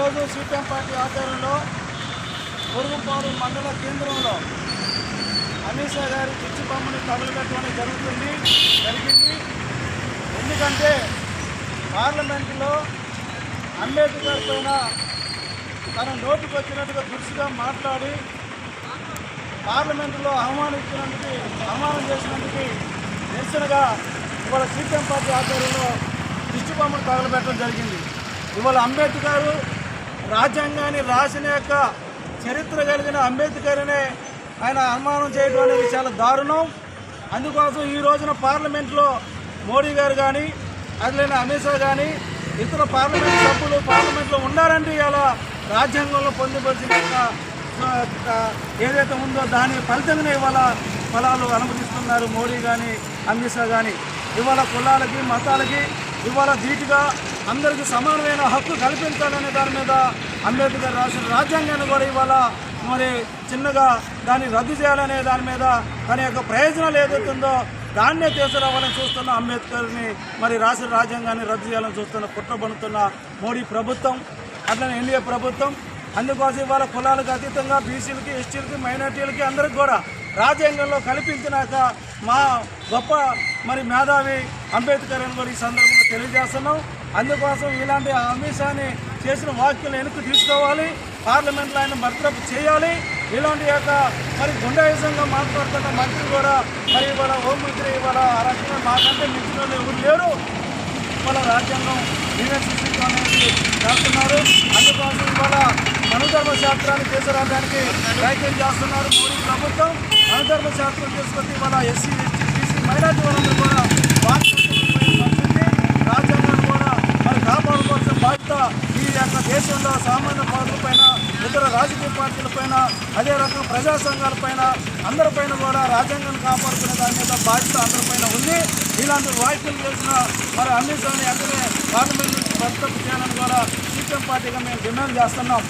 ఈరోజు CPM party ఆధ్వర్యంలో మురుగుపాడు మండల కేంద్రంలో అమిత్ షా గారి చిచ్చు బొమ్మని తగులుపెట్టడం జరిగింది. ఎందుకంటే పార్లమెంటులో అంబేద్కర్ పైన తన నోటికి వచ్చినట్టుగా దురుసుగా మాట్లాడి పార్లమెంటులో అవమానం చేసినందుకు నిరసనగా ఇవాళ సిపిఎం పార్టీ ఆధ్వర్యంలో చిచ్చు బొమ్మను తగులుపెట్టడం జరిగింది. ఇవాళ అంబేద్కర్ రాజ్యాంగాన్ని రాసిన యొక్క చరిత్ర కలిగిన అంబేద్కర్నే ఆయన అవమానం చేయడం అనేది చాలా దారుణం. అందుకోసం ఈ రోజున పార్లమెంట్లో మోడీ గారు కానీ అట్లనే అమిత్ షా కానీ ఇతర పార్లమెంట్ సభ్యులు పార్లమెంట్లో ఉండాలంటే ఇలా రాజ్యాంగంలో పొందుపరిచిన ఏదైతే ఉందో దాని ఫలితంగానే ఇవాళ ఫలాలు అనుమతిస్తున్నారు మోడీ కానీ అమిత్ షా కానీ. ఇవాళ కులాలకి మతాలకి ఇవాళ ధీటుగా అందరికీ సమానమైన హక్కు కల్పించాలనే దాని మీద అంబేద్కర్ రాసిన రాజ్యాంగాన్ని కూడా ఇవాళ మరి చిన్నగా దాన్ని రద్దు చేయాలనే దాని మీద దాని యొక్క ప్రయోజనాలు ఏదైతే ఉందో దాన్నే తీసుకురావాలని చూస్తున్న అంబేద్కర్ని మరి రాసిన రాజ్యాంగాన్ని రద్దు చేయాలని చూస్తున్న కుట్రబడుతున్న మోడీ ప్రభుత్వం అట్లనే ఎన్డీఏ ప్రభుత్వం. అందుకోసం ఇవాళ కులాలకు అతీతంగా బీసీలకి ఎస్టీలకి మైనార్టీలకి అందరికి కూడా రాజ్యాంగంలో కల్పించినాక మా గొప్ప మరి మేధావి అంబేద్కర్ అని కూడా ఈ సందర్భంగా తెలియజేస్తున్నాం. అందుకోసం ఇలాంటి అమిత్ షాని చేసిన వ్యాఖ్యలు వెనక్కి తీసుకోవాలి, పార్లమెంట్లో ఆయన బర్తరఫ్ చేయాలి. ఇలాంటి యొక్క మరి గుండాయుసంగా మాట్లాడుతున్న మంత్రి కూడా మరి ఇవాళ హోంమంత్రి ఇవాళ ఆ రకంగా మాకంటే మించిన ఎవరు లేరు ఇవాళ రాజ్యాంగం యూనివర్సిటీ అనేది చేస్తున్నారు. అందుకోసం ఇవాళ అనుధర్మ శాస్త్రాన్ని తీసుకురావడానికి ప్రయత్నం చేస్తున్నారు మోడీ ప్రభుత్వం. అనుధర్మ శాస్త్రం తీసుకొచ్చి ఇవాళ ఎస్సీ ఎస్టీ బీసీ మైనార్టీ వాళ్ళందరూ కూడా రాజ్యాంగాన్ని కూడా మరి కాపాడుకోవాల్సిన బాధ్యత ఈ యొక్క దేశంలో సామాన్య పౌరులపైన ఇతర రాజకీయ పార్టీలపైన అదే రకం ప్రజా సంఘాలపైన అందరిపైన కూడా రాజ్యాంగాన్ని కాపాడుకునే దాని మీద బాధ్యత అందరిపైన ఉంది. ఇలాంటి వ్యాఖ్యలు చేసిన మరి అమిత్ షాని వెంటనే పార్లమెంట్ నుంచి బర్తరఫ్ చేయాలని కూడా సిపిఎం పార్టీగా మేము డిమాండ్ చేస్తున్నాం.